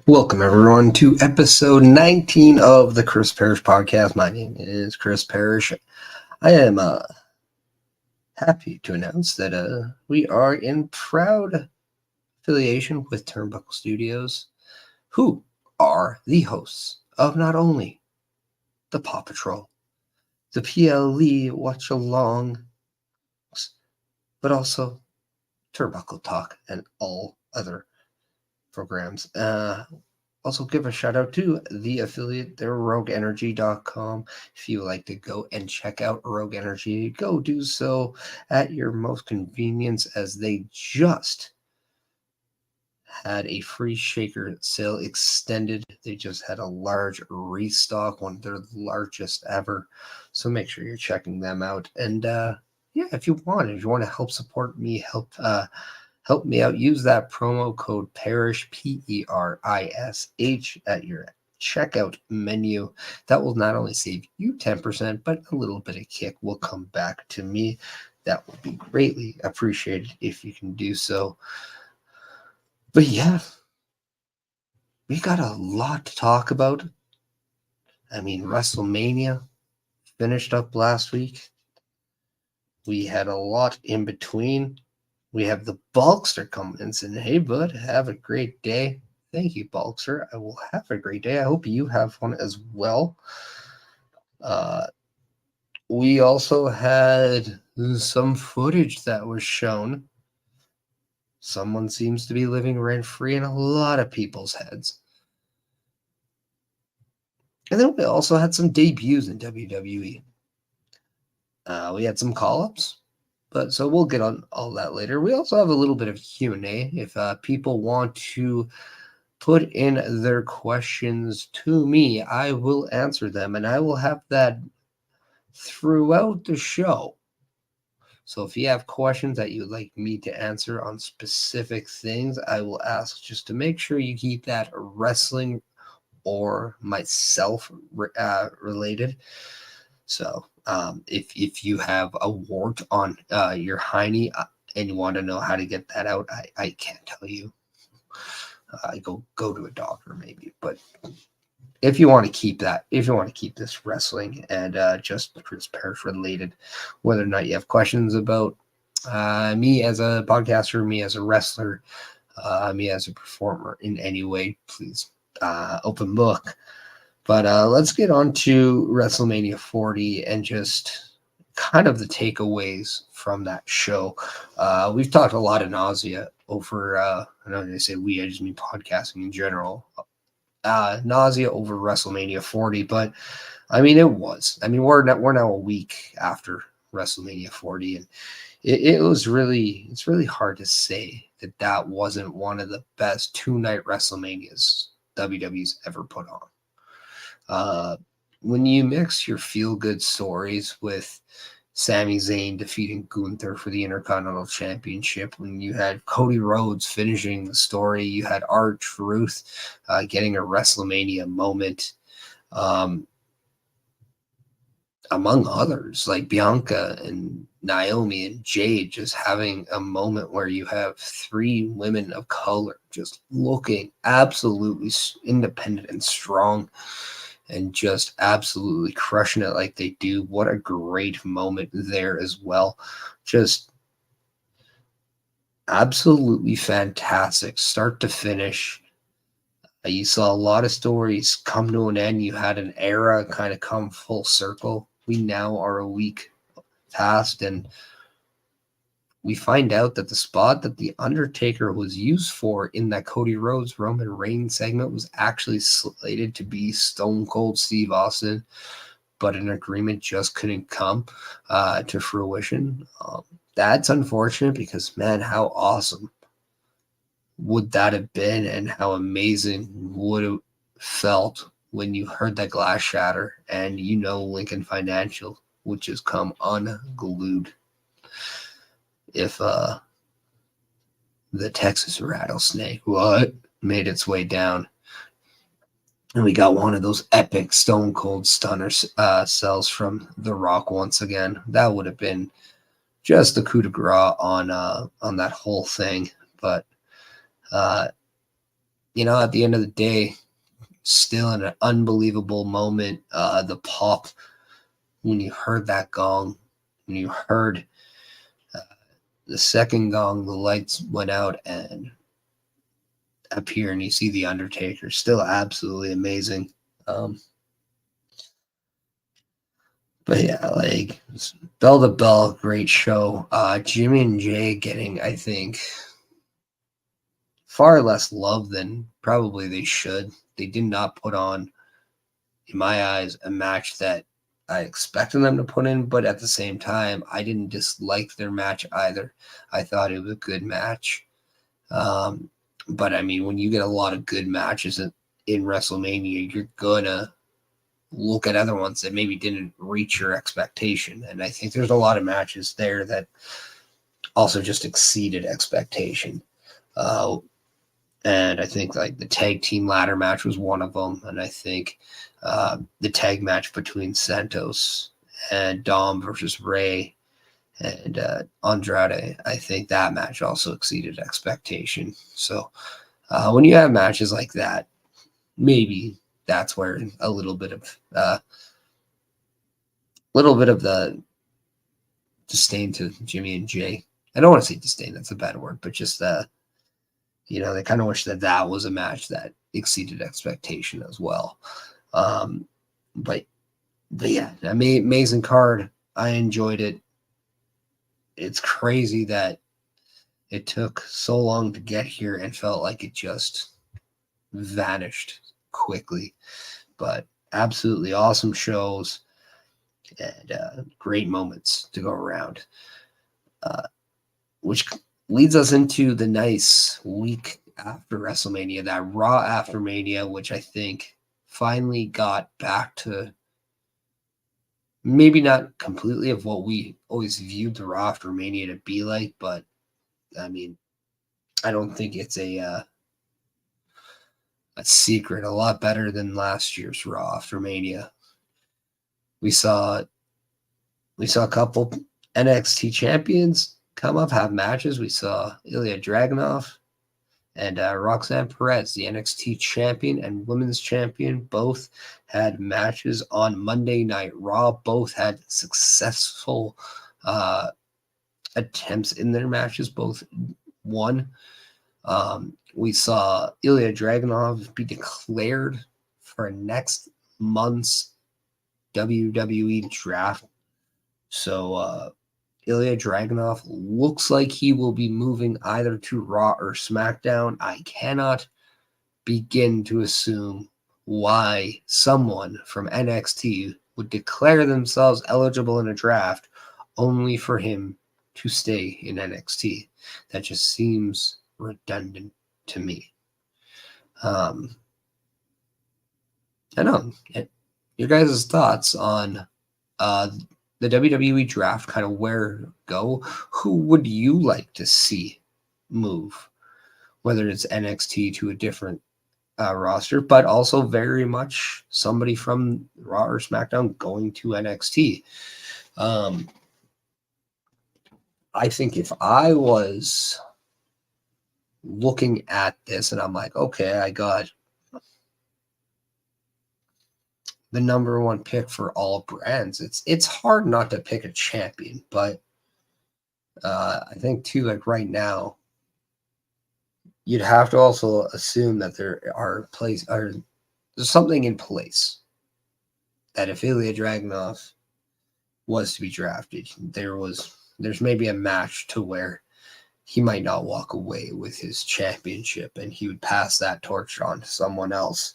Welcome, everyone, to episode 19 of the Chris Perish podcast. My name is Chris Perish. I am happy to announce that we are in proud affiliation with Turnbuckle Studios, who are the hosts of not only the Paw Patrol, the PLE Watch Along, but also Turnbuckle Talk and all other programs. Also, give a shout out to the affiliate, their rogueenergy.com. If you would like to go and check out Rogue Energy, go do so at your most convenience, as they just had a free shaker sale extended. They just had a large restock, one of their largest ever. So make sure you're checking them out. And if you want to help support me, help me out, use that promo code PERISH, PERISH, at your checkout menu. That will not only save you 10%, but a little bit of kick will come back to me. That will be greatly appreciated if you can do so. But yeah, we got a lot to talk about. I mean, WrestleMania finished up last week. We had a lot in between. We have the Bulkster coming in saying, "Hey, bud, have a great day." Thank you, Bulkster. I will have a great day. I hope you have one as well. We also had some footage that was shown. Someone seems to be living rent-free in a lot of people's heads. And then we also had some debuts in WWE. We had some call-ups. But so we'll get on all that later. We also have a little bit of Q&A. If people want to put in their questions to me, I will answer them, and I will have that throughout the show. So if you have questions that you'd like me to answer on specific things, I will ask, just to make sure you keep that wrestling or myself related. So if you have a wart on your hiney and you want to know how to get that out, I can't tell you. Go to a doctor maybe. But if you want to keep this wrestling and just Chris Perish related, whether or not you have questions about me as a podcaster, me as a wrestler, me as a performer in any way, please, open book. But let's get on to WrestleMania 40 and just kind of the takeaways from that show. We've talked a lot of nausea over, I don't know they say we, I just mean podcasting in general, nausea over WrestleMania 40, but I mean, it was. I mean, we're now a week after WrestleMania 40, and it's really hard to say that wasn't one of the best two-night WrestleManias WWE's ever put on. When you mix your feel-good stories with Sami Zayn defeating Gunther for the Intercontinental Championship, when you had Cody Rhodes finishing the story, you had R-Truth getting a WrestleMania moment, among others, like Bianca and Naomi and Jade just having a moment where you have three women of color just looking absolutely independent and strong and just absolutely crushing it like they do. What a great moment there as well. Just absolutely fantastic, start to finish. You saw a lot of stories come to an end. You had an era kind of come full circle. We now are a week past, and we find out that the spot that The Undertaker was used for in that Cody Rhodes Roman Reigns segment was actually slated to be Stone Cold Steve Austin, but an agreement just couldn't come to fruition. That's unfortunate because, man, how awesome would that have been, and how amazing would it felt when you heard that glass shatter and Lincoln Financial would just come unglued if the Texas rattlesnake made its way down. And we got one of those epic Stone Cold Stunner cells from The Rock once again. That would have been just a coup de grace on that whole thing. But at the end of the day, still an unbelievable moment. The pop when you heard that gong, when you heard the second gong, the lights went out and up here, and you see the Undertaker. Still absolutely amazing. But yeah, like bell to bell, great show. Jimmy and Jay getting, I think, far less love than probably they should. They did not put on, in my eyes, a match that I expected them to put in, but at the same time, I didn't dislike their match either. I thought it was a good match. But I mean, when you get a lot of good matches in WrestleMania, you're gonna look at other ones that maybe didn't reach your expectation. And I think there's a lot of matches there that also just exceeded expectation. And I think like the tag team ladder match was one of them. And I think the tag match between Santos and Dom versus Ray and Andrade, I think that match also exceeded expectation. So when you have matches like that, maybe that's where a little bit of the disdain to Jimmy and Jay. I don't want to say disdain; that's a bad word, but just they kind of wish that was a match that exceeded expectation as well. But yeah, I mean, amazing card. I enjoyed it. It's crazy that it took so long to get here and felt like it just vanished quickly. But absolutely awesome shows and great moments to go around, which leads us into the nice week after WrestleMania, that Raw after Mania, which I think finally got back to maybe not completely of what we always viewed the Raw after Mania to be like, but I mean, I don't think it's a secret. A lot better than last year's Raw after Mania. We saw a couple NXT champions come up, have matches. We saw Ilya Dragunov and Roxanne Perez, the NXT champion and women's champion, both had matches on Monday Night Raw. Both had successful attempts in their matches. Both won. We saw Ilya Dragunov be declared for next month's WWE draft. So Ilya Dragunov looks like he will be moving either to Raw or SmackDown. I cannot begin to assume why someone from NXT would declare themselves eligible in a draft only for him to stay in NXT. That just seems redundant to me. I know. Your guys' thoughts on the WWE draft, kind of where go? Who would you like to see move? Whether it's NXT to a different roster, but also very much somebody from Raw or SmackDown going to NXT. I think if I was looking at this and I'm like, okay, I got the number one pick for all brands, it's hard not to pick a champion, but I think too, like right now, you'd have to also assume that there's something in place that if Ilya Dragunov was to be drafted, there's maybe a match to where he might not walk away with his championship and he would pass that torch on to someone else.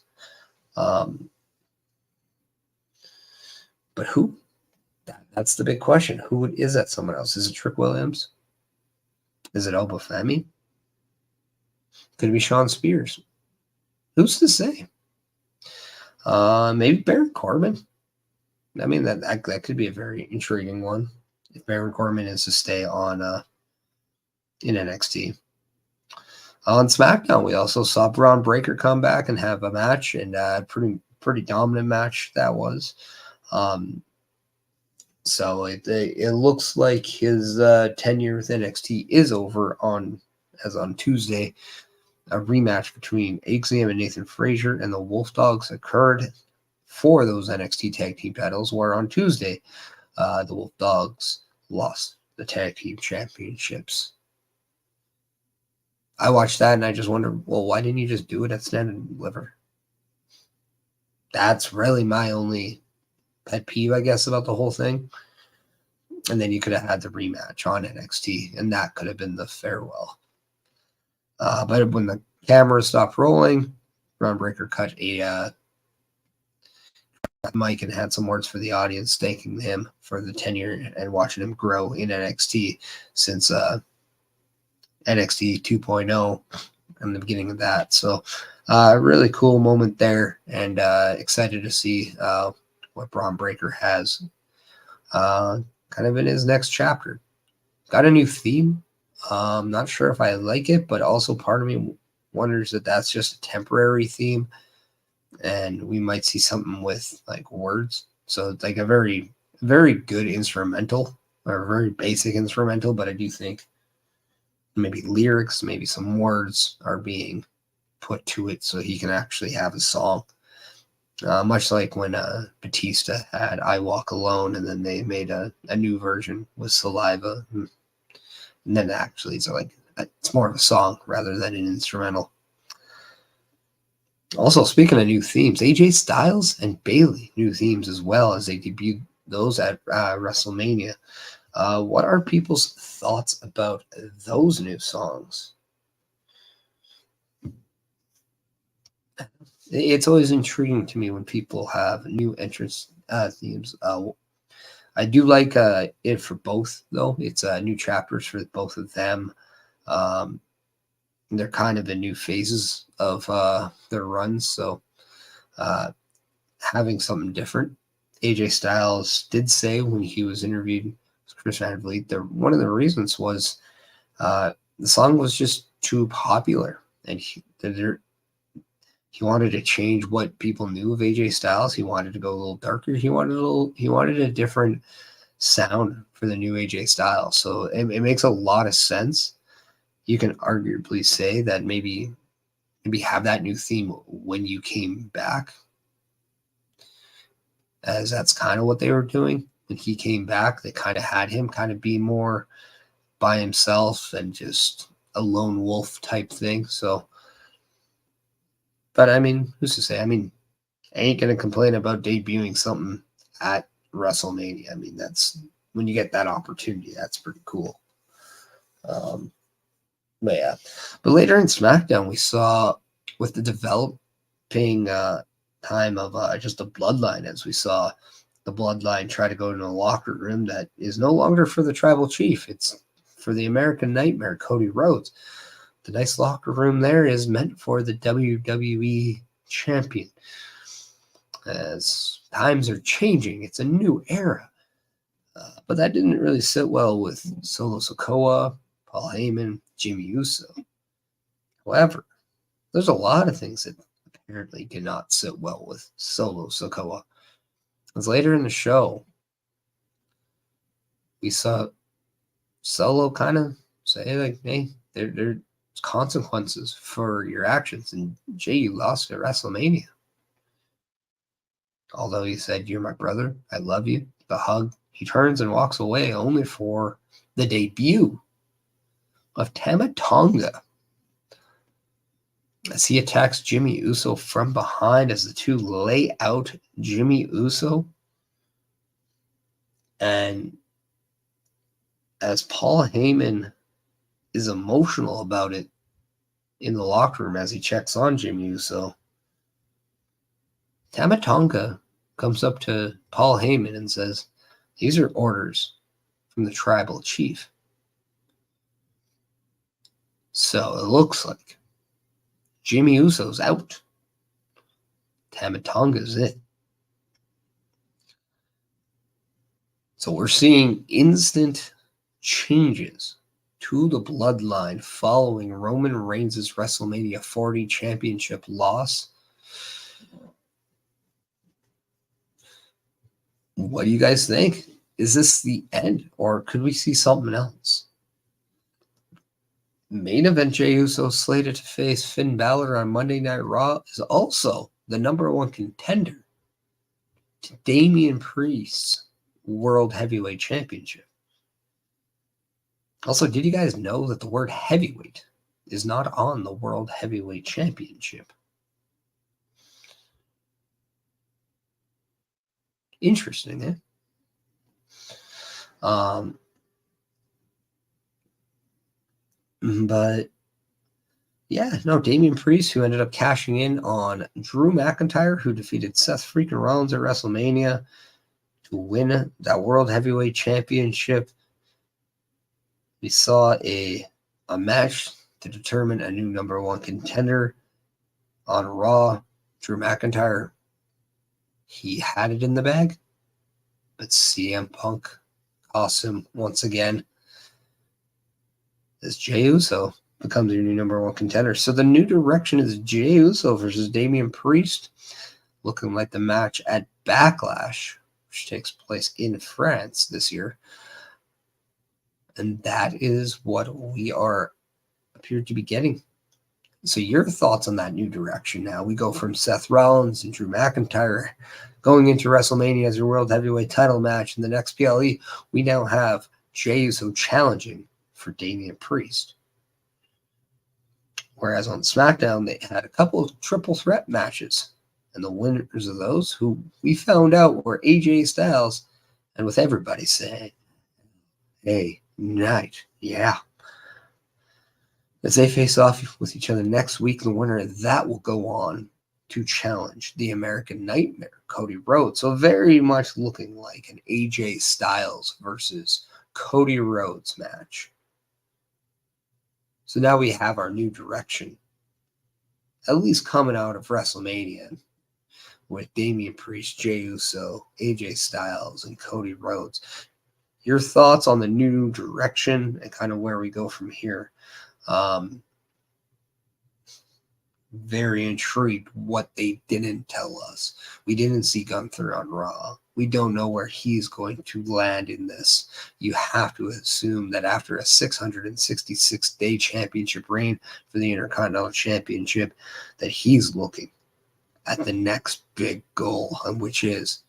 But who? That's the big question. Who is that someone else? Is it Trick Williams? Is it Oba Femi? Could it be Shawn Spears? Who's to say? Maybe Baron Corbin. I mean, that could be a very intriguing one if Baron Corbin is to stay on in NXT. On SmackDown, we also saw Braun Breaker come back and have a match, and pretty dominant match that was. So it looks like his tenure with NXT is over on Tuesday. a rematch between Axiom and Nathan Frazier and the Wolf Dogs occurred for those NXT Tag Team titles, where on Tuesday, the Wolf Dogs lost the Tag Team Championships. I watched that and I just wondered, well, why didn't you just do it at Stand and Deliver? That's really my only pet peeve, I guess, about the whole thing. And then you could have had the rematch on NXT, and that could have been the farewell. But when the camera stopped rolling, Braun Breaker cut a mic and had some words for the audience, thanking him for the tenure and watching him grow in NXT since NXT 2.0 and the beginning of that. So a really cool moment there, and excited to see what Braun Breaker has kind of in his next chapter. Got a new theme. Not sure if I like it, but also part of me wonders that that's just a temporary theme, and we might see something with like words. So it's like a very, very good instrumental, or a very basic instrumental, but I do think maybe lyrics, maybe some words are being put to it so he can actually have a song. Much like when Batista had I Walk Alone, and then they made a new version with Saliva. And then actually it's more of a song rather than an instrumental. Also, speaking of new themes, AJ Styles and Bayley, new themes as well, as they debuted those at WrestleMania. What are people's thoughts about those new songs? It's always intriguing to me when people have new entrance themes. I do like it for both, though. It's new chapters for both of them. They're kind of in new phases of their runs, so having something different. AJ Styles did say when he was interviewed with Chris Van Vliet, one of the reasons was the song was just too popular, and he wanted to change what people knew of AJ Styles. He wanted to go a little darker. He wanted a different sound for the new AJ Styles. So it makes a lot of sense. You can arguably say that maybe have that new theme when you came back, as that's kind of what they were doing. When he came back, they kind of had him kind of be more by himself and just a lone wolf type thing. So, but I mean, who's to say? I mean, I ain't going to complain about debuting something at WrestleMania. I mean, that's when you get that opportunity, that's pretty cool. But yeah, but later in SmackDown, we saw with the developing time of just the bloodline, as we saw the bloodline try to go into a locker room that is no longer for the tribal chief. It's for the American Nightmare, Cody Rhodes. The nice locker room there is meant for the WWE champion. As times are changing, it's a new era. But that didn't really sit well with Solo Sikoa, Paul Heyman, Jimmy Uso. However, there's a lot of things that apparently did not sit well with Solo Sikoa. Because later in the show, we saw Solo kind of say, like, hey, there's consequences for your actions. And Jay, you lost at WrestleMania. Although he said, you're my brother, I love you, the hug, he turns and walks away only for the debut of Tama Tonga, as he attacks Jimmy Uso from behind, as the two lay out Jimmy Uso. And as Paul Heyman is emotional about it in the locker room as he checks on Jimmy Uso, Tama Tonga comes up to Paul Heyman and says, these are orders from the tribal chief. So it looks like Jimmy Uso's out. Tama Tonga's in. So we're seeing instant changes to the bloodline following Roman Reigns' WrestleMania 40 championship loss. What do you guys think? Is this the end, or could we see something else? Main event, Jey Uso slated to face Finn Balor on Monday Night Raw is also the #1 contender to Damian Priest's World Heavyweight Championship. Also, did you guys know that the word heavyweight is not on the World Heavyweight Championship? Interesting, eh? But yeah, no, Damian Priest, who ended up cashing in on Drew McIntyre, who defeated Seth freaking Rollins at WrestleMania to win that World Heavyweight Championship. We saw a match to determine a new #1 contender on Raw. Drew McIntyre, he had it in the bag, but CM Punk cost him once again as Jey Uso becomes your new #1 contender. So the new direction is Jey Uso versus Damian Priest, looking like the match at Backlash, which takes place in France this year. And that is what we appear to be getting. So your thoughts on that new direction now? We go from Seth Rollins and Drew McIntyre going into WrestleMania as your World Heavyweight title match. In the next PLE, we now have Jey Uso challenging for Damian Priest. Whereas on SmackDown, they had a couple of triple threat matches. And the winners of those, who we found out were AJ Styles, and with everybody saying, hey, night, yeah. As they face off with each other next week, the winner of that will go on to challenge the American Nightmare, Cody Rhodes. So very much looking like an AJ Styles versus Cody Rhodes match. So now we have our new direction, at least coming out of WrestleMania, with Damian Priest, Jey Uso, AJ Styles, and Cody Rhodes. Your thoughts on the new direction and kind of where we go from here? Very intrigued what they didn't tell us. We didn't see Gunther on Raw. We don't know where he's going to land in this. You have to assume that after a 666-day championship reign for the Intercontinental Championship, that he's looking at the next big goal, which is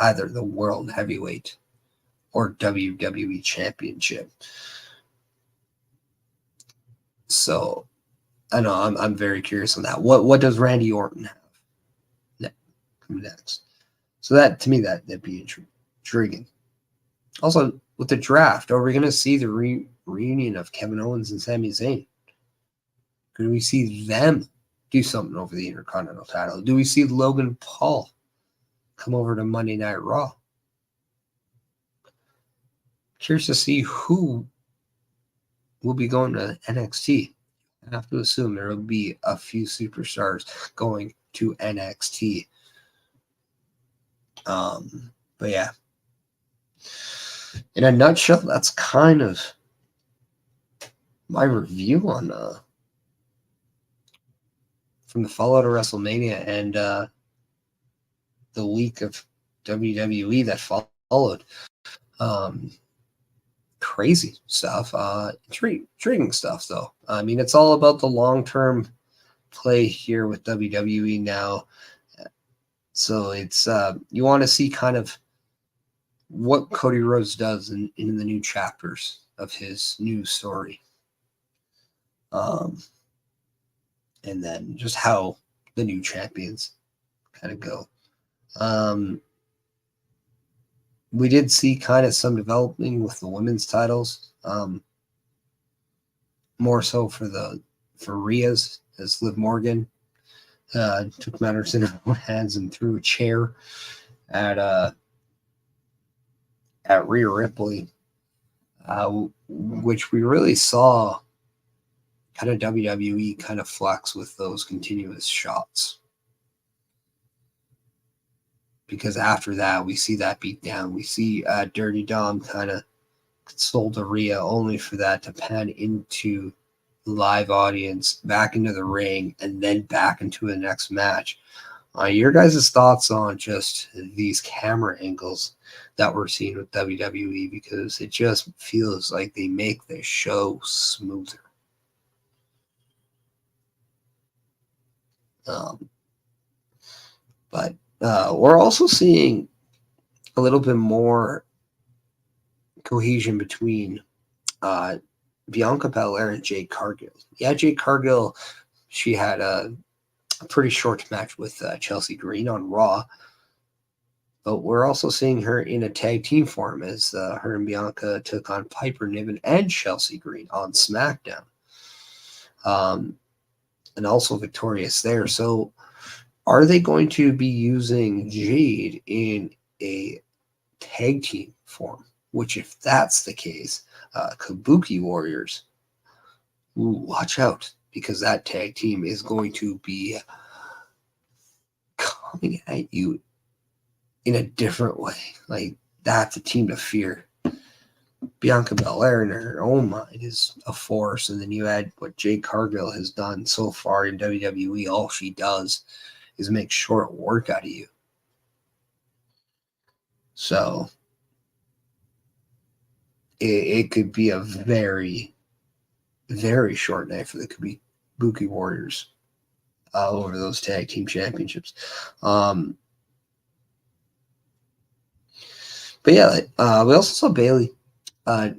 either the World Heavyweight or WWE Championship. So I know I'm very curious on that. What does Randy Orton have next? So that, to me, that'd be intriguing. Also, with the draft, are we going to see the reunion of Kevin Owens and Sami Zayn? Could we see them do something over the Intercontinental title? Do we see Logan Paul come over to Monday Night Raw? Curious to see who will be going to NXT. I have to assume there will be a few superstars going to NXT. But yeah, in a nutshell, that's kind of my review on from the fallout of WrestleMania and the week of WWE that followed. Crazy stuff, intriguing stuff though. I mean, it's all about the long-term play here with WWE now. So it's you want to see kind of what Cody Rhodes does in the new chapters of his new story. And then just how the new champions kind of go. We did see kind of some developing with the women's titles. More so for Rhea's, as Liv Morgan took matters in her own hands and threw a chair at Rhea Ripley, which we really saw kind of WWE kind of flex with those continuous shots. Because after that, we see that beat down. We see Dirty Dom kind of sold to Rhea, only for that to pan into live audience, back into the ring, and then back into the next match. Your guys' thoughts on just these camera angles that we're seeing with WWE, because it just feels like they make the show smoother. Um, but we're also seeing a little bit more cohesion between Bianca Belair and Jade Cargill. Yeah, Jade Cargill, she had a pretty short match with Chelsea Green on Raw, but we're also seeing her in a tag team form as her and Bianca took on Piper Niven and Chelsea Green on SmackDown. And also victorious there. So are they going to be using Jade in a tag team form? Which, if that's the case, Kabuki Warriors, watch out, because that tag team is going to be coming at you in a different way. Like, that's a team to fear. Bianca Belair in her own mind is a force, and then you add what Jade Cargill has done so far in WWE. All she does is make short work out of you. So it could be a very, very short night for the Kabuki Warriors over those tag team championships. But yeah, we also saw Bayley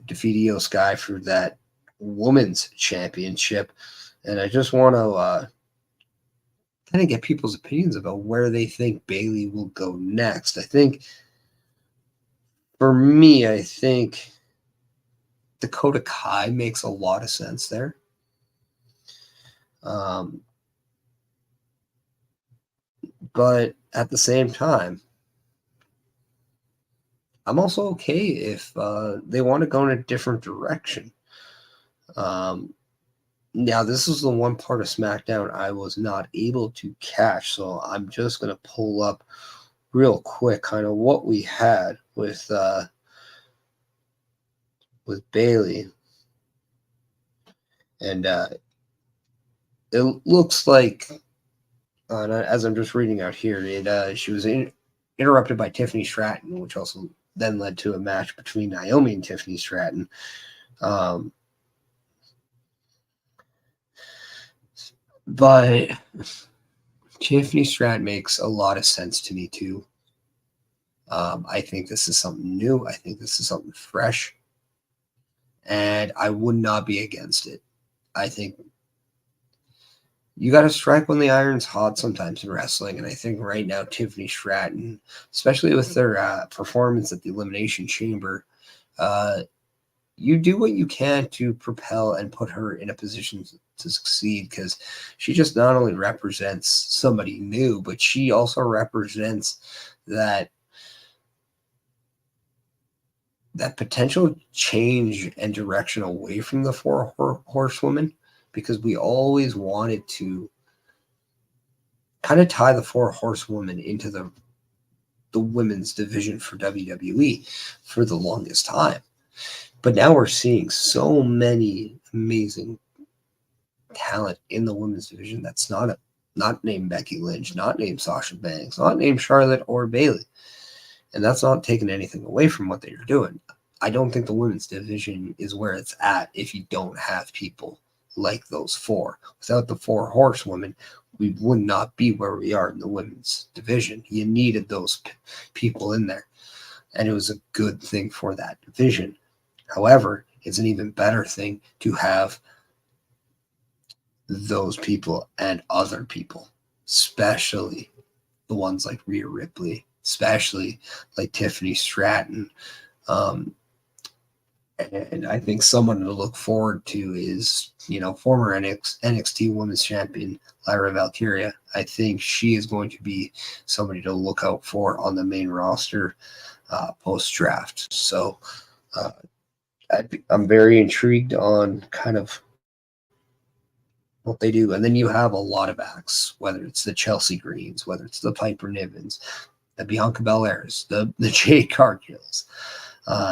defeat Io Sky for that women's championship. And I just want to kind of get people's opinions about where they think Bayley will go next. I think, for me, I think Dakota Kai makes a lot of sense there. But at the same time, I'm also okay if they want to go in a different direction. Now, this is the one part of SmackDown I was not able to catch, so I'm just going to pull up real quick kind of what we had with Bayley. And it looks like, as I'm just reading out here, she was interrupted by Tiffany Stratton, which also then led to a match between Naomi and Tiffany Stratton. But Tiffany Stratton makes a lot of sense to me, too. I think this is something new. I think this is something fresh. And I would not be against it. I think you got to strike when the iron's hot sometimes in wrestling. And I think right now, Tiffany Stratton, especially with their performance at the Elimination Chamber, you do what you can to propel and put her in a position to succeed, because she just not only represents somebody new, but she also represents that potential change and direction away from the four horsewomen, because we always wanted to kind of tie the four horsewomen into the women's division for WWE for the longest time. But now we're seeing so many amazing talent in the women's division that's not named Becky Lynch, not named Sasha Banks, not named Charlotte or Bayley. And that's not taking anything away from what they're doing. I don't think the women's division is where it's at if you don't have people like those four. Without the four horsewomen, we would not be where we are in the women's division. You needed those people in there, and it was a good thing for that division. However, it's an even better thing to have those people and other people, especially the ones like Rhea Ripley, especially like Tiffany Stratton. And I think someone to look forward to is, former NXT Women's Champion Lyra Valkyria. I think she is going to be somebody to look out for on the main roster post-draft. So I'm very intrigued on kind of what they do. And then you have a lot of acts, whether it's the Chelsea Greens, whether it's the Piper Nivens, the Bianca Belairs, the Jade Cargills.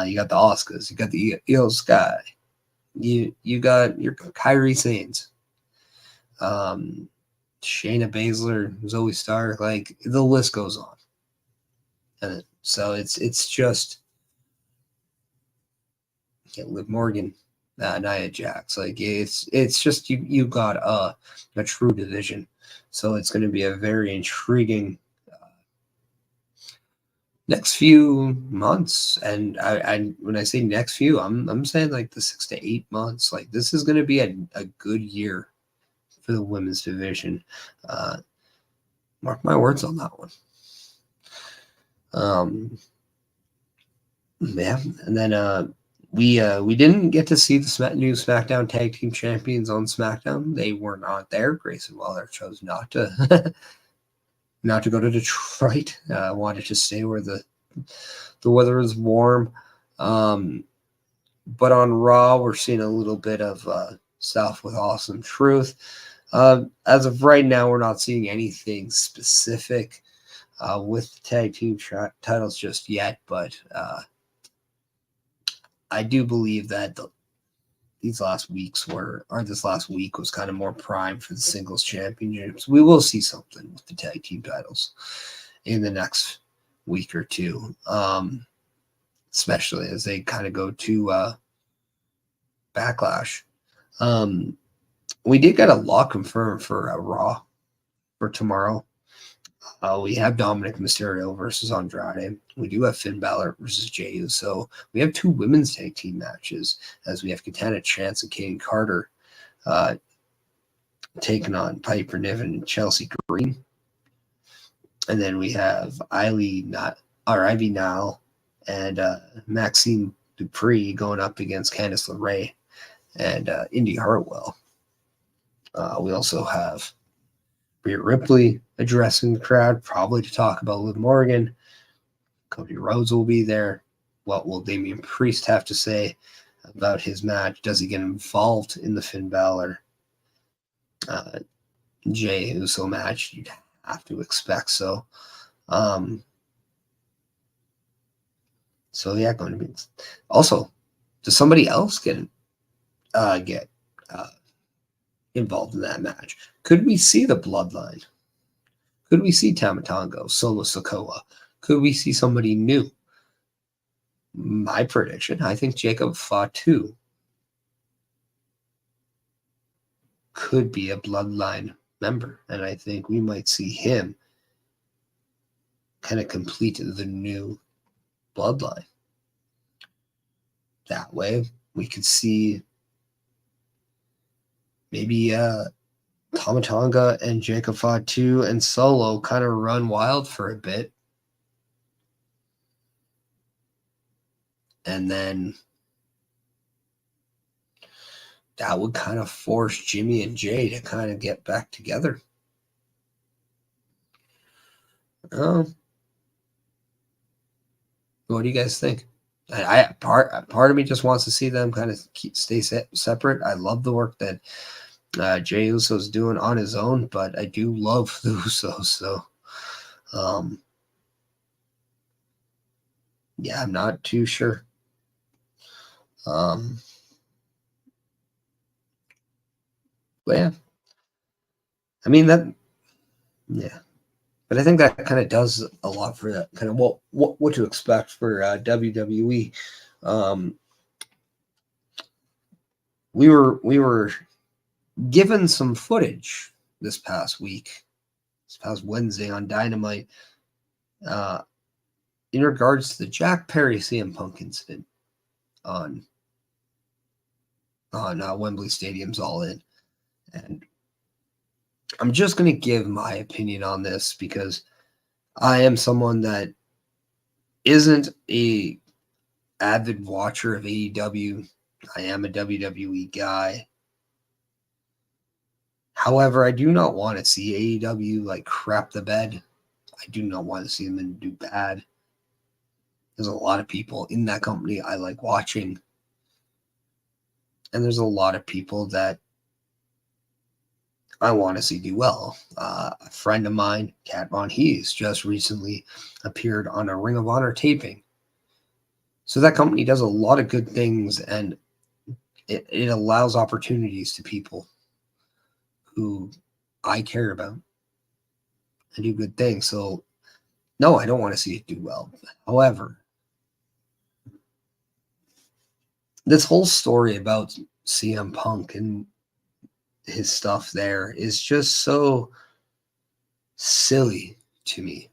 You got the Oscars, you got the Io Sky, you got your Kyrie Sanes, Shayna Baszler, Zoe Stark, like the list goes on. And so it's just Liv Morgan, Nia Jax, like it's just you got a true division. So it's going to be a very intriguing next few months. And I when I say next few, I'm saying like the 6 to 8 months. Like this is going to be a good year for the women's division. Mark my words on that one. Yeah, and then we didn't get to see the new SmackDown Tag Team Champions on SmackDown. They were not there. Grayson Waller chose not to not to go to Detroit. Wanted to stay where the weather is warm. But on Raw, we're seeing a little bit of stuff with Awesome Truth. As of right now, we're not seeing anything specific with the tag team titles just yet, but I do believe that this last week was kind of more prime for the singles championships. We will see something with the tag team titles in the next week or two, especially as they kind of go to Backlash. We did get a lot confirmed for Raw for tomorrow. We have Dominic Mysterio versus Andrade. We do have Finn Balor versus Jey Uso. We have 2 women's tag team matches, as we have Katana Chance and Kane Carter taking on Piper Niven and Chelsea Green. And then we have Ivy Nile and Maxine Dupree going up against Candice LeRae and Indy Hartwell. We also have Rhea Ripley addressing the crowd, probably to talk about Liv Morgan. Cody Rhodes will be there. What will Damian Priest have to say about his match? Does he get involved in the Finn Balor Jey Uso match? You'd have to expect so. So yeah, going to be. Also, does somebody else get involved in that match? Could we see the Bloodline? Could we see Tama Tonga, Solo Sikoa? Could we see somebody new? My prediction, I think Jacob Fatu could be a Bloodline member, and I think we might see him kind of complete the new Bloodline. That way, we could see maybe Tama Tonga and Jacob Fatu and Solo kind of run wild for a bit. And then that would kind of force Jimmy and Jay to kind of get back together. What do you guys think? Part of me just wants to see them kind of stay separate. I love the work that Jey Uso's doing on his own, but I do love the Usos. So, yeah, I'm not too sure. But yeah, I mean yeah. But I think that kind of does a lot for that kind of what to expect for WWE. We were given some footage this past Wednesday on Dynamite, in regards to the Jack Perry CM Punk incident on Wembley Stadium's All In, and I'm just going to give my opinion on this because I am someone that isn't a avid watcher of AEW. I am a WWE guy. However, I do not want to see AEW like crap the bed. I do not want to see them do bad. There's a lot of people in that company I like watching. And there's a lot of people that I want to see do well. A friend of mine, Kat Von Hees, just recently appeared on a Ring of Honor taping. So that company does a lot of good things, and it allows opportunities to people who I care about and do good things. So, no, I don't want to see it do well. However, this whole story about CM Punk and his stuff there is just so silly to me.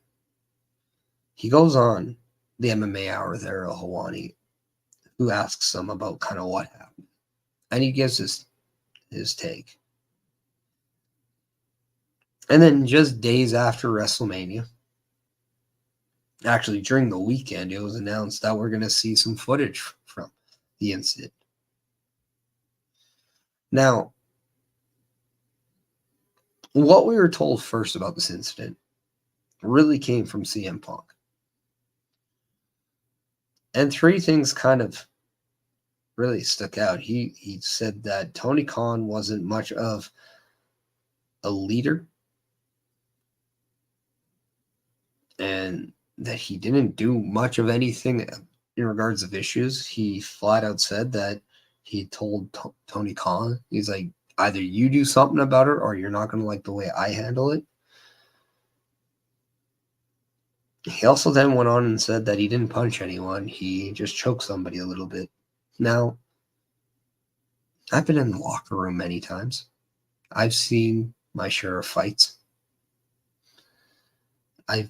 He goes on the MMA Hour with Ariel Helwani, who asks him about kind of what happened. And he gives his take. And then just days after WrestleMania, actually during the weekend, it was announced that we're going to see some footage from the incident. Now, what we were told first about this incident really came from CM Punk. And three things kind of really stuck out. He said that Tony Khan wasn't much of a leader and that he didn't do much of anything in regards of issues. He flat out said that he told Tony Khan, he's like, either you do something about it or you're not going to like the way I handle it. He also then went on and said that he didn't punch anyone. He just choked somebody a little bit. Now, I've been in the locker room many times. I've seen my share of fights. I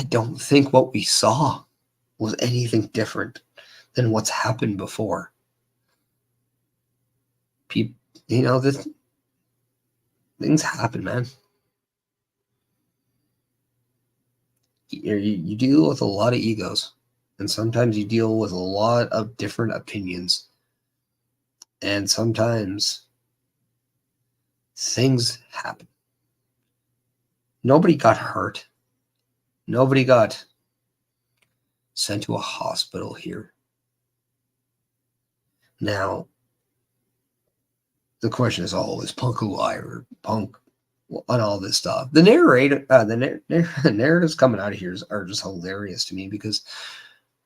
don't think what we saw was anything different than what's happened before. People, this things happen, man. You deal with a lot of egos, and sometimes you deal with a lot of different opinions, and sometimes things happen. Nobody got hurt. Nobody got sent to a hospital here. Now, the question is always Punk a liar, Punk on all this stuff. The narratives coming out of here are just hilarious to me because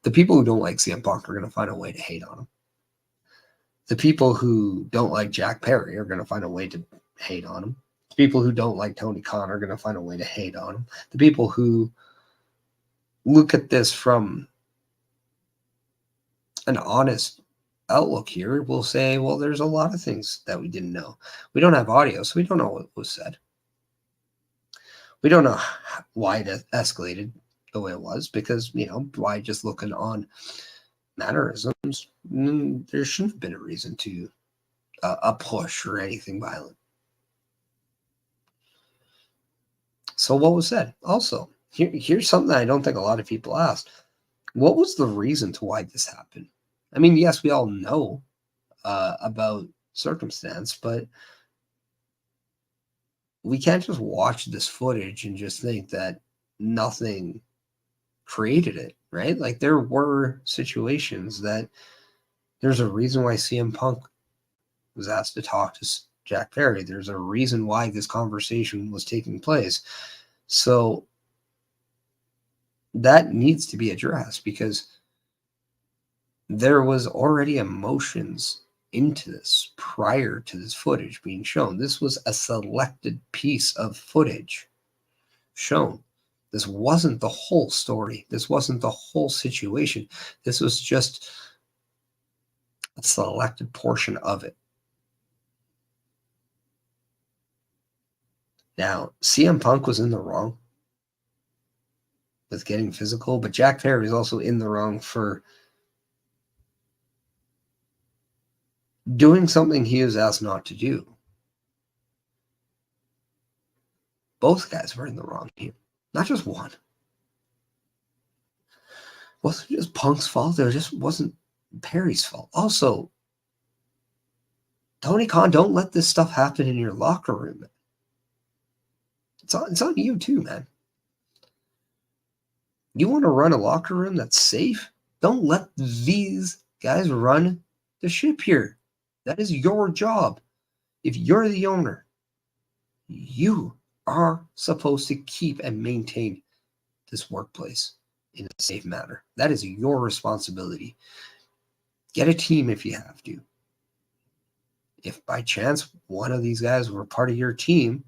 the people who don't like CM Punk are going to find a way to hate on him. The people who don't like Jack Perry are going to find a way to hate on him. The people who don't like Tony Khan are going to find a way to hate on him. The people who look at this from an honest outlook here will say, well, there's a lot of things that we didn't know. We don't have audio, so we don't know what was said. We don't know why it escalated the way it was because, by just looking on mannerisms, there shouldn't have been a reason to a push or anything violent. So what was said? Also, here's something I don't think a lot of people asked. What was the reason to why this happened? I mean, yes, we all know about circumstance, but we can't just watch this footage and just think that nothing created it, right? Like there were situations that there's a reason why CM Punk was asked to talk to Jack Perry. There's a reason why this conversation was taking place. So that needs to be addressed because there was already emotions into this prior to this footage being shown. This was a selected piece of footage shown. This wasn't the whole story. This wasn't the whole situation. This was just a selected portion of it. Now, CM Punk was in the wrong with getting physical, but Jack Perry is also in the wrong for doing something he was asked not to do. Both guys were in the wrong here. Not just one. It wasn't just Punk's fault. It just wasn't Perry's fault. Also, Tony Khan, don't let this stuff happen in your locker room. It's on you too, man. You want to run a locker room that's safe? Don't let these guys run the ship here. That is your job. If you're the owner, you are supposed to keep and maintain this workplace in a safe manner. That is your responsibility. Get a team if you have to. If by chance one of these guys were part of your team,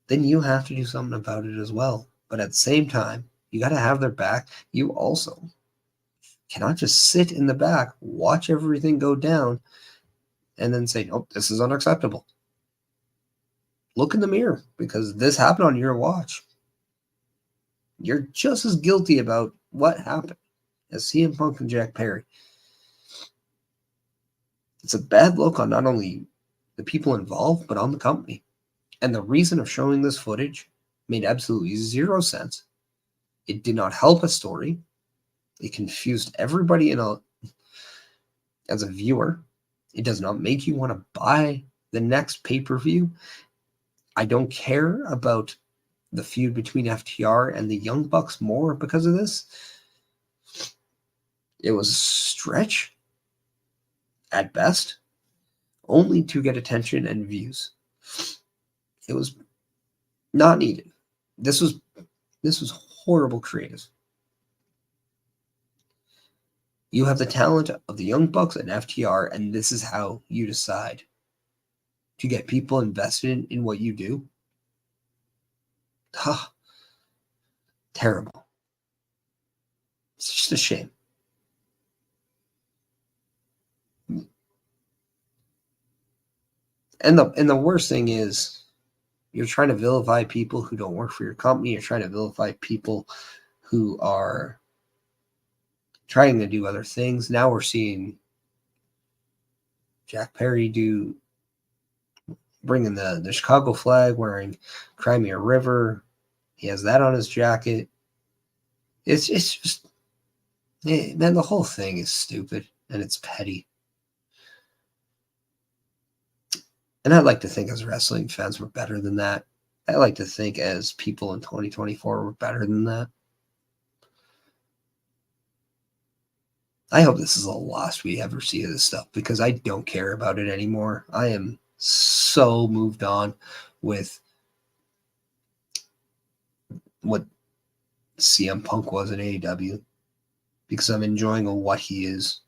then you have to do something about it as well. But at the same time, you got to have their back. You also cannot just sit in the back, watch everything go down, and then say, nope, this is unacceptable. look in the mirror, because this happened on your watch. You're just as guilty about what happened as CM Punk and Jack Perry. It's a bad look on not only the people involved, but on the company. And the reason of showing this footage made absolutely zero sense. It did not help a story. It confused everybody as a viewer. It does not make you want to buy the next pay-per-view. I don't care about the feud between FTR and the Young Bucks more because of this. It was a stretch at best, only to get attention and views. It was not needed. This was horrible creative. You have the talent of the Young Bucks and FTR, and this is how you decide to get people invested in what you do. Terrible. It's just a shame. And the worst thing is, you're trying to vilify people who don't work for your company. You're trying to vilify people who are trying to do other things. Now we're seeing Jack Perry bringing the Chicago flag, wearing Crimea River. He has that on his jacket. It's just, man, the whole thing is stupid and it's petty. And I'd like to think as wrestling fans we're better than that. I like to think as people in 2024 we're better than that. I hope this is the last we ever see of this stuff, because I don't care about it anymore. I am so moved on with what CM Punk was in AEW, because I'm enjoying what he is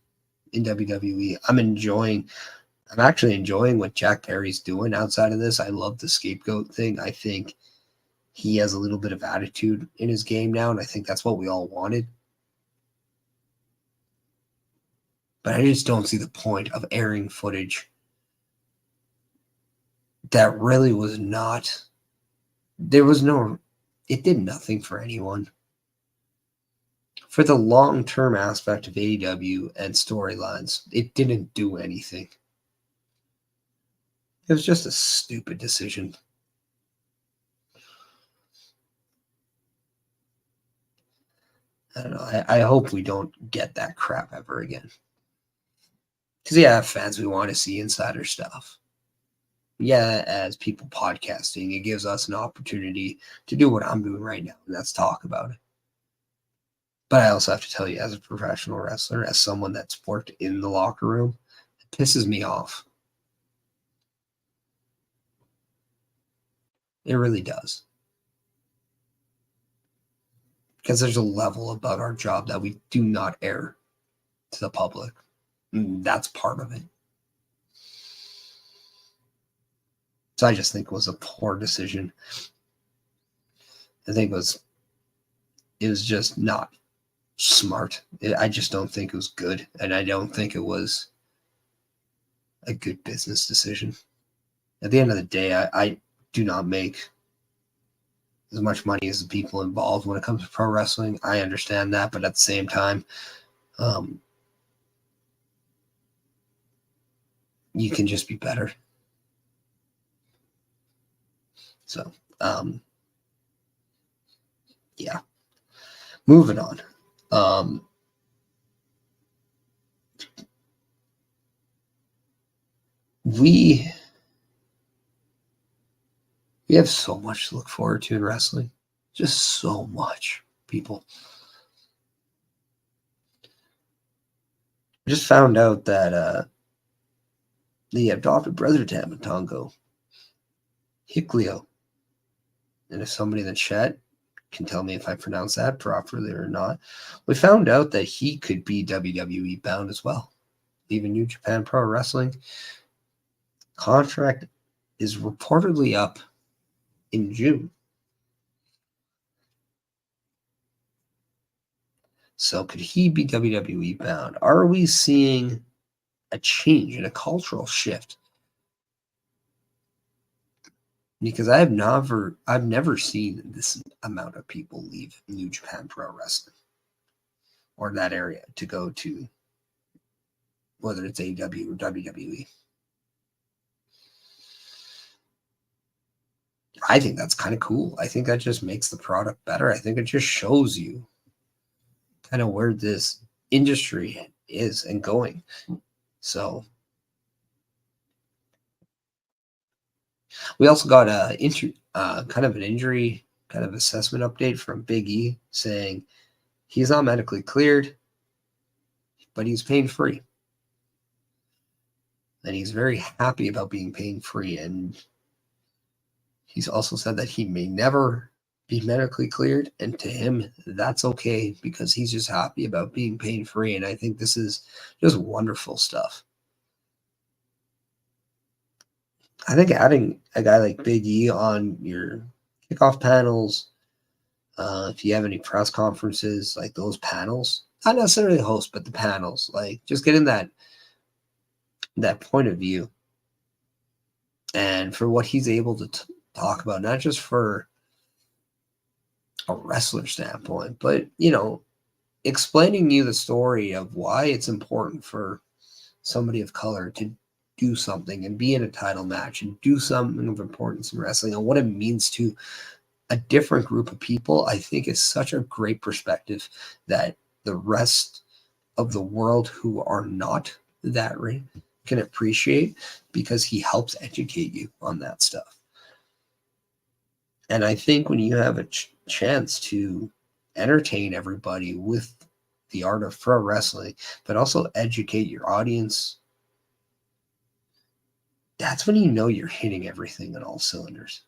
in WWE. I'm actually enjoying what Jack Perry's doing outside of this. I love the scapegoat thing. I think he has a little bit of attitude in his game now, and I think that's what we all wanted. But I just don't see the point of airing footage that really was not. It did nothing for anyone. For the long-term aspect of AEW and storylines, it didn't do anything. It was just a stupid decision. I don't know. I hope we don't get that crap ever again. Because, yeah, fans, we want to see insider stuff. Yeah, as people podcasting, it gives us an opportunity to do what I'm doing right now, and that's talk about it. But I also have to tell you, as a professional wrestler, as someone that's worked in the locker room, it pisses me off. It really does. Because there's a level about our job that we do not air to the public. And that's part of it. So I just think it was a poor decision. I think it was just not smart. I just don't think it was good. And I don't think it was a good business decision. At the end of the day, I do not make as much money as the people involved when it comes to pro wrestling. I understand that, but at the same time, you can just be better. So, yeah. Moving on. We have so much to look forward to in wrestling. Just so much, people. I just found out that the adopted brother to Tama Tonga, Hickleo, and if somebody in the chat can tell me if I pronounce that properly or not, we found out that he could be WWE bound as well. Even New Japan Pro Wrestling contract is reportedly up in June. So could he be WWE bound? Are we seeing a change and a cultural shift because I've never seen this amount of people leave New Japan Pro Wrestling or that area to go to whether it's AEW or WWE. I think that's kind of cool. I think that just makes the product better. I think it just shows you kind of where this industry is and going. So we also got kind of an injury kind of assessment update from Big E saying he's not medically cleared, but he's pain free. And he's very happy about being pain free. And he's also said that he may never be medically cleared. And to him, that's okay because he's just happy about being pain free. And I think this is just wonderful stuff. I think adding a guy like Big E on your kickoff panels, if you have any press conferences, like those panels, not necessarily the host, but the panels, like just getting that point of view and for what he's able to talk about, not just for a wrestler standpoint, but, explaining you the story of why it's important for somebody of color to do something and be in a title match and do something of importance in wrestling and what it means to a different group of people, I think is such a great perspective that the rest of the world who are not that right can appreciate because he helps educate you on that stuff. And I think when you have a chance to entertain everybody with the art of pro wrestling, but also educate your audience, that's when you know you're hitting everything on all cylinders.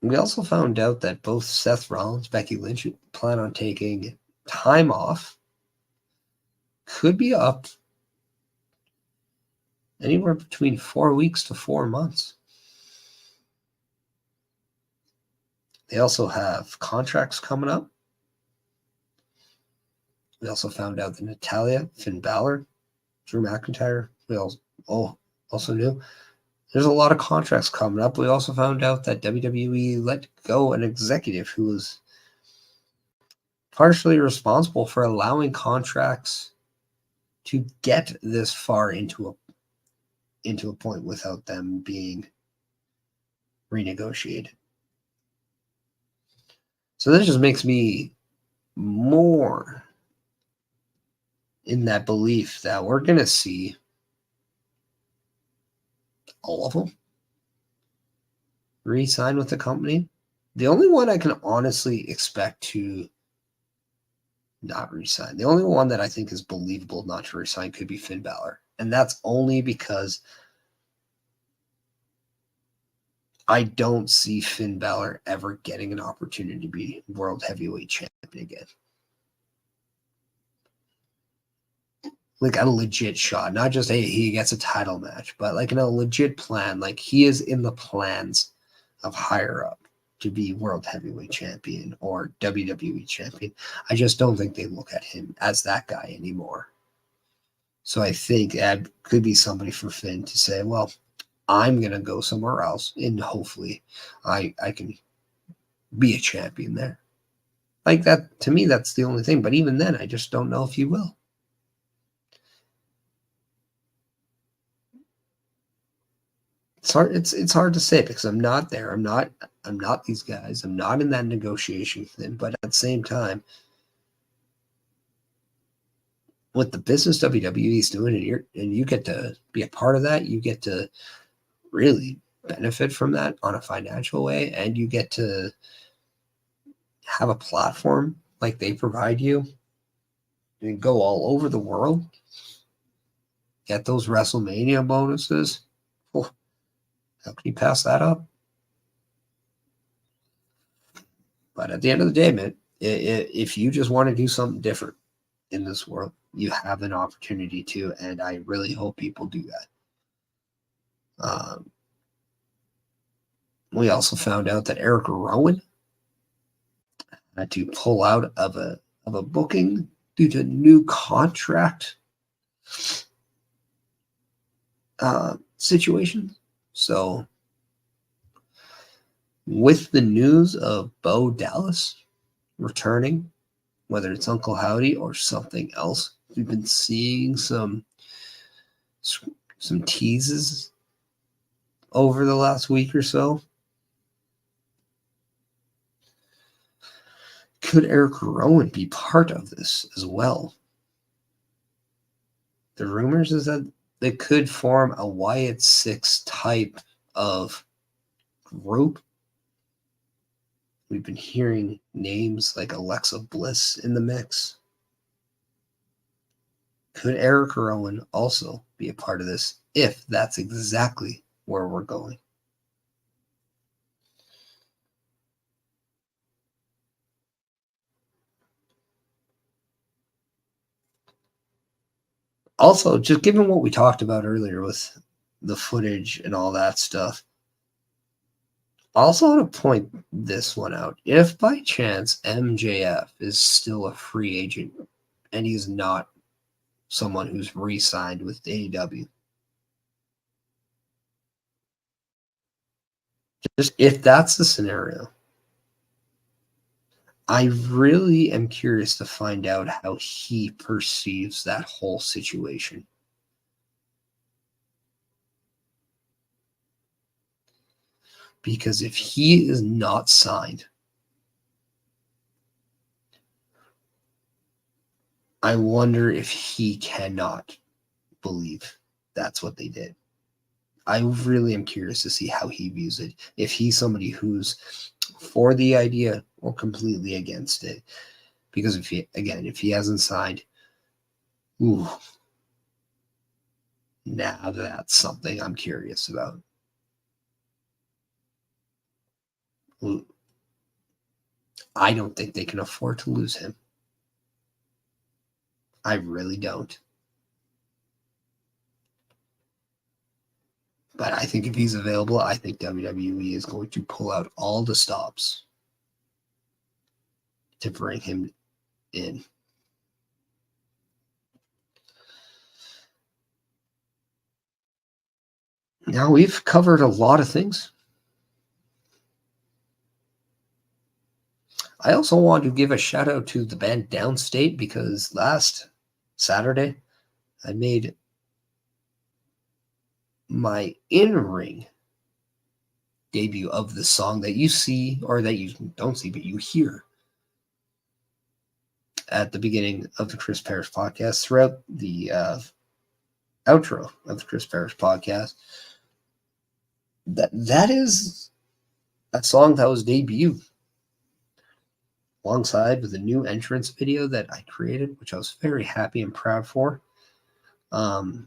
We also found out that both Seth Rollins, Becky Lynch plan on taking time off. Could be up anywhere between 4 weeks to 4 months. They also have contracts coming up. We also found out that Natalya, Finn Balor, Drew McIntyre, we also knew. There's a lot of contracts coming up. We also found out that WWE let go an executive who was partially responsible for allowing contracts to get this far into a point without them being renegotiated. So this just makes me more in that belief that we're going to see all of them re-sign with the company. The only one I can honestly expect to not re-sign, the only one that I think is believable not to re-sign could be Finn Balor. And that's only because I don't see Finn Balor ever getting an opportunity to be World Heavyweight Champion again. Like a legit shot, not just he gets a title match, but like in a legit plan. Like he is in the plans of higher up to be World Heavyweight Champion or WWE Champion. I just don't think they look at him as that guy anymore. So I think that could be somebody for Finn to say, well, I'm going to go somewhere else and hopefully I can be a champion there. Like that, to me, that's the only thing. But even then, I just don't know if he will. It's hard to say because I'm not there. I'm not these guys. I'm not in that negotiation with them. But at the same time, what the business WWE is doing, and you get to be a part of that, you get to really benefit from that on a financial way, and you get to have a platform like they provide you and go all over the world. Get those WrestleMania bonuses. Oh, how can you pass that up? But at the end of the day, man, if you just want to do something different in this world, you have an opportunity to, and I really hope people do that. We also found out that Eric Rowan had to pull out of a booking due to new contract situation. So with the news of Bo Dallas returning, whether it's Uncle Howdy or something else, we've been seeing some teases over the last week or so. Could Eric Rowan be part of this as well? The rumors is that they could form a Wyatt Six type of group. We've been hearing names like Alexa Bliss in the mix. Could Eric Rowan also be a part of this if that's exactly where we're going? Also, just given what we talked about earlier with the footage and all that stuff, I also want to point this one out. If by chance MJF is still a free agent and he's not someone who's re-signed with AEW, just if that's the scenario, I really am curious to find out how he perceives that whole situation. Because if he is not signed, I wonder if he cannot believe that's what they did. I really am curious to see how he views it. If he's somebody who's for the idea or completely against it. Because if he hasn't signed, now that's something I'm curious about. I don't think they can afford to lose him. I really don't. But I think if he's available, I think WWE is going to pull out all the stops to bring him in. Now, we've covered a lot of things. I also want to give a shout out to the band Downstate because last Saturday I made my in-ring debut of the song that you see, or that you don't see, but you hear at the beginning of the Chris Perish podcast, throughout the outro of the Chris Perish podcast. That is a song that was debuted alongside with a new entrance video that I created, which I was very happy and proud for. So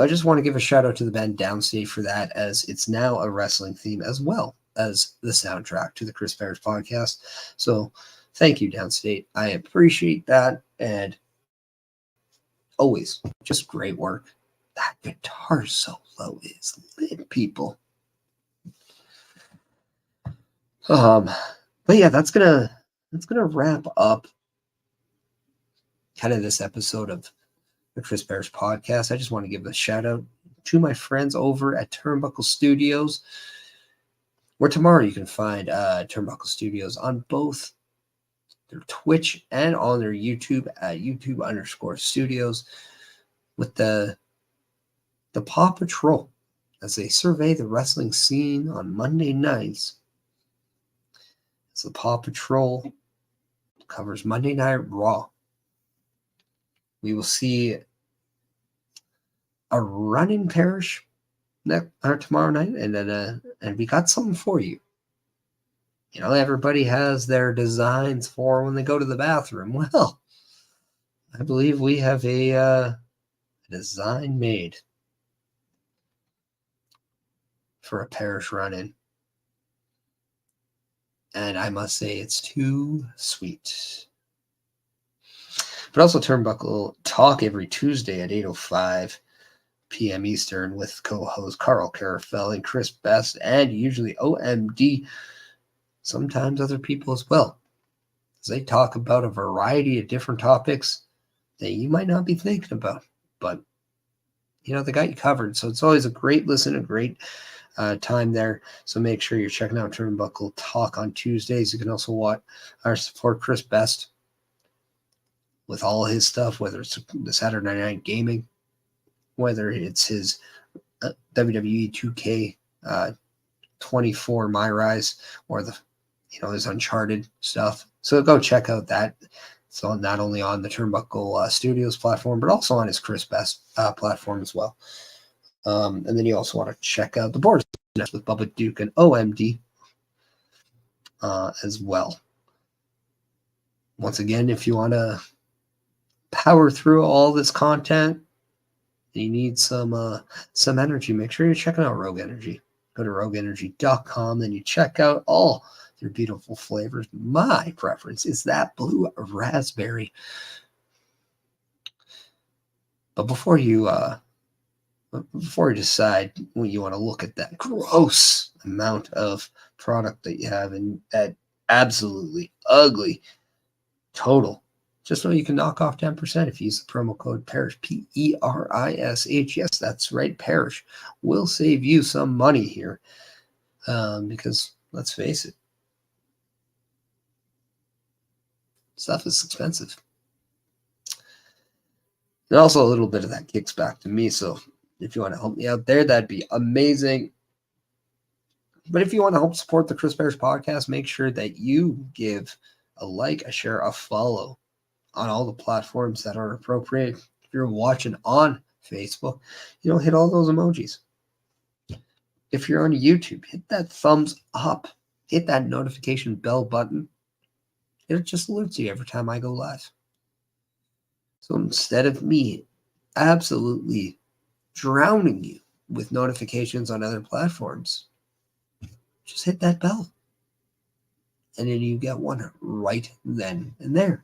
I just want to give a shout out to the band Downstate for that, as it's now a wrestling theme as well as the soundtrack to the Chris Perish podcast. So thank you, Downstate. I appreciate that, and always just great work. That guitar solo is lit, people. But yeah, that's gonna wrap up kind of this episode of the Chris Perish podcast. I just want to give a shout out to my friends over at Turnbuckle Studios, where tomorrow you can find Turnbuckle Studios on both their Twitch and on their YouTube at YouTube_studios with the Paw Patrol as they survey the wrestling scene on Monday nights. As the Paw Patrol covers Monday Night Raw, we will see a run-in Perish tomorrow night, and then and we got something for you. You know, everybody has their designs for when they go to the bathroom. Well, I believe we have a design made for a Perish run-in. And I must say, it's too sweet. But also Turnbuckle Talk every Tuesday at 8:05 p.m. Eastern with co-host Carl Carafel and Chris Best, and usually OMD sometimes other people as well, as they talk about a variety of different topics that you might not be thinking about, but they got you covered. So it's always a great listen, a great time there. So make sure you're checking out Turnbuckle Talk on Tuesdays. You can also watch or support Chris Best with all his stuff, whether it's the Saturday Night Gaming, whether it's his WWE 2K 24 My Rise, or his Uncharted stuff. So go check out that. So not only on the Turnbuckle Studios platform, but also on his Chris Best platform as well. And then you also want to check out the Boards Nest with Bubba Duke and OMD as well. Once again, if you want to power through all this content, you need some energy, make sure you're checking out Rogue Energy. Go to rogueenergy.com, then you check out all their beautiful flavors. My preference is that blue raspberry. But before you decide when you want to look at that gross amount of product that you have and that absolutely ugly total, just know you can knock off 10% if you use the promo code PERISH, PERISH. Yes, that's right. Perish will save you some money here because let's face it, stuff is expensive. And also a little bit of that kicks back to me. So if you want to help me out there, that'd be amazing. But if you want to help support the Chris Perish podcast, make sure that you give a like, a share, a follow on all the platforms that are appropriate. If you're watching on Facebook, hit all those emojis. If you're on YouTube, hit that thumbs up, hit that notification bell button. It just alerts you every time I go live. So instead of me absolutely drowning you with notifications on other platforms, just hit that bell. And then you get one right then and there.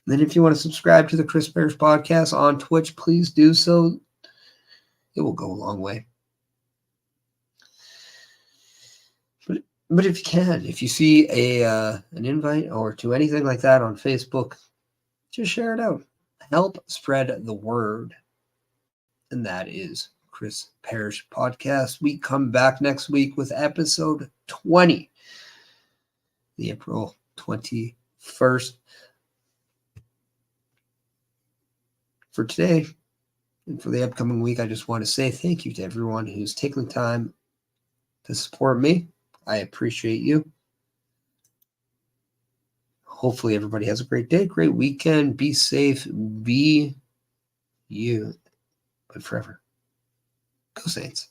Then if you want to subscribe to the Chris Perish podcast on Twitch, please do so. It will go a long way. But if you can, if you see an invite or to anything like that on Facebook, just share it out. Help spread the word. And that is Chris Perish Podcast. We come back next week with episode 20, the April 21st. For today and for the upcoming week, I just want to say thank you to everyone who's taking the time to support me. I appreciate you. Hopefully everybody has a great day, great weekend. Be safe. Be you. But forever, go Saints.